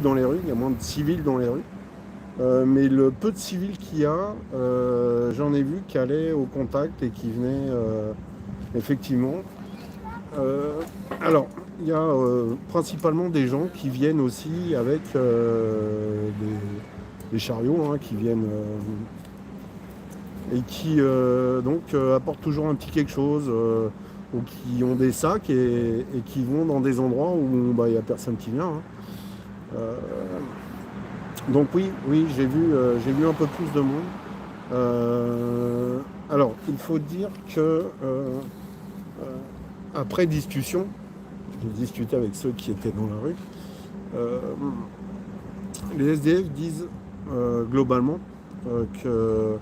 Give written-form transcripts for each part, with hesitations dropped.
dans les rues, il y a moins de civils dans les rues. Mais le peu de civils qu'il y a, j'en ai vu qui allaient au contact et qui venaient effectivement. Euh, alors, il y a principalement des gens qui viennent aussi avec des chariots, hein, qui viennent et qui apportent toujours un petit quelque chose, ou qui ont des sacs et qui vont dans des endroits où bah, il n'y a personne qui vient, hein. Euh, donc oui, j'ai vu un peu plus de monde. Euh, alors, il faut dire que après discussion, j'ai discuté avec ceux qui étaient dans la rue, euh, les SDF disent globalement que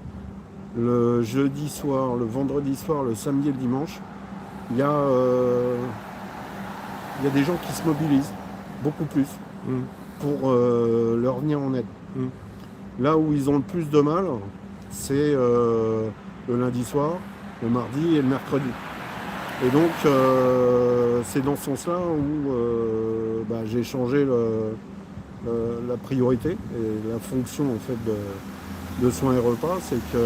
le jeudi soir, le vendredi soir, le samedi et le dimanche, il y a, il y a des gens qui se mobilisent beaucoup plus Mm. pour leur venir en aide. Mm. Là où ils ont le plus de mal, c'est le lundi soir, le mardi et le mercredi. Et donc, c'est dans ce sens-là où bah, j'ai changé la priorité et la fonction en fait de soins et repas. C'est que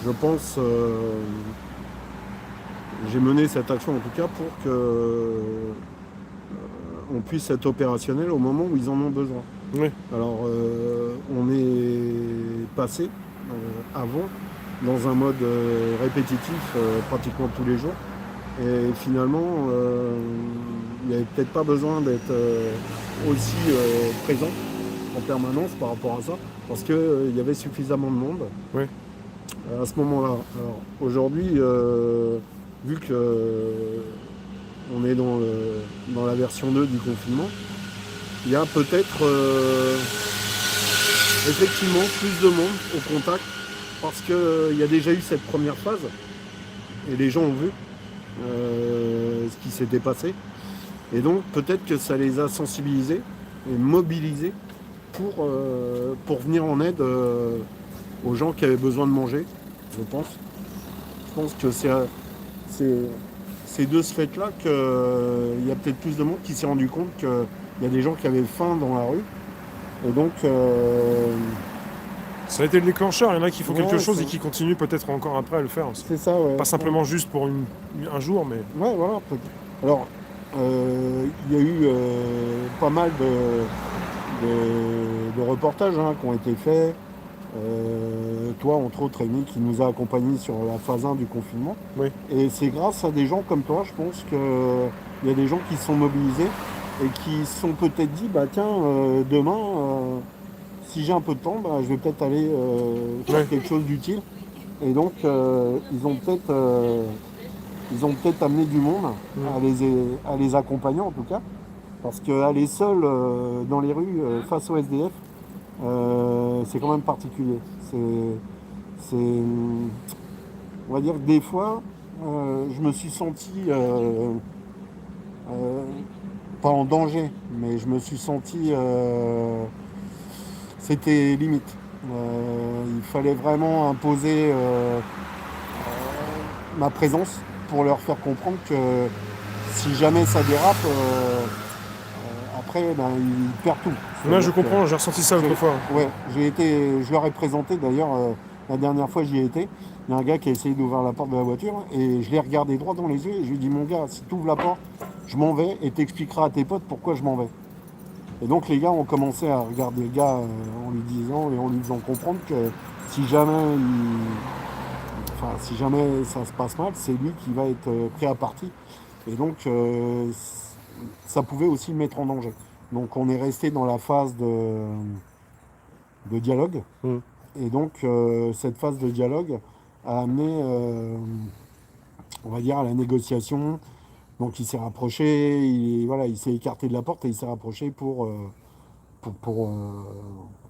je pense, j'ai mené cette action en tout cas pour que on puisse être opérationnel au moment où ils en ont besoin. Oui. Alors, on est passé avant dans un mode répétitif pratiquement tous les jours. Et finalement, il n'y avait peut-être pas besoin d'être aussi présent en permanence par rapport à ça, parce qu'il y avait suffisamment de monde Oui. à ce moment-là. Alors aujourd'hui, vu que on est dans la version 2 du confinement, il y a peut-être effectivement plus de monde au contact, parce qu'il y a déjà eu cette première phase, et les gens ont vu ce qui s'était passé. Et donc peut-être que ça les a sensibilisés et mobilisés pour venir en aide aux gens qui avaient besoin de manger, je pense. Je pense que c'est de ce fait-là qu'il y a peut-être plus de monde qui s'est rendu compte qu'il y a des gens qui avaient faim dans la rue. Et donc, Ça a été le déclencheur. Il y en a qui font quelque ouais, chose et qui continuent peut-être encore après à le faire aussi. c'est ça, ouais. Pas simplement juste pour un jour, mais Ouais, voilà. Alors, il y a eu pas mal de reportages hein, qui ont été faits. Toi, entre autres, Rémi, qui nous a accompagnés sur la phase 1 du confinement. oui. Et c'est grâce à des gens comme toi, je pense qu'il y a des gens qui se sont mobilisés et qui se sont peut-être dit, bah tiens, demain, si j'ai un peu de temps, bah, je vais peut-être aller faire Ouais. quelque chose d'utile. Et donc, ils ont peut-être amené du monde à les accompagner en tout cas. Parce qu'aller seul dans les rues face au SDF, c'est quand même particulier. On va dire que des fois, je me suis senti, euh, pas en danger, mais je me suis senti, c'était limite. Il fallait vraiment imposer ma présence pour leur faire comprendre que si jamais ça dérape, après, ben, ils perdent tout. Moi, je C'est-à-dire que comprends. J'ai ressenti ça autrefois. ouais, je leur ai présenté d'ailleurs, la dernière fois j'y ai été, il y a un gars qui a essayé d'ouvrir la porte de la voiture et je l'ai regardé droit dans les yeux et je lui ai dit mon gars, si tu ouvres la porte, je m'en vais et t'expliqueras à tes potes pourquoi je m'en vais. Et donc les gars ont commencé à regarder le gars en lui disant et en lui faisant comprendre que si jamais, si jamais ça se passe mal, c'est lui qui va être pris à partie. Et donc ça pouvait aussi le mettre en danger. Donc on est resté dans la phase de dialogue. Mm. Et donc, cette phase de dialogue a amené, on va dire, à la négociation. Donc, il s'est rapproché, voilà, il s'est écarté de la porte et il s'est rapproché pour, pour, euh,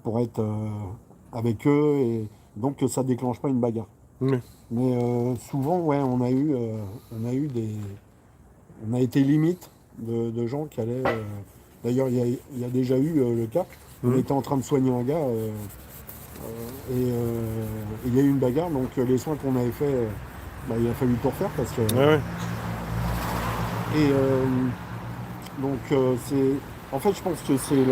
pour être avec eux et donc que ça ne déclenche pas une bagarre. Oui. Mais souvent, ouais, on a été limite de gens qui allaient. D'ailleurs, il y a déjà eu le cas. On Mm. était en train de soigner un gars. Et il y a eu une bagarre, donc les soins qu'on avait fait, bah, il a fallu tout refaire parce que. Ouais, ouais. Et donc c'est. En fait, je pense que c'est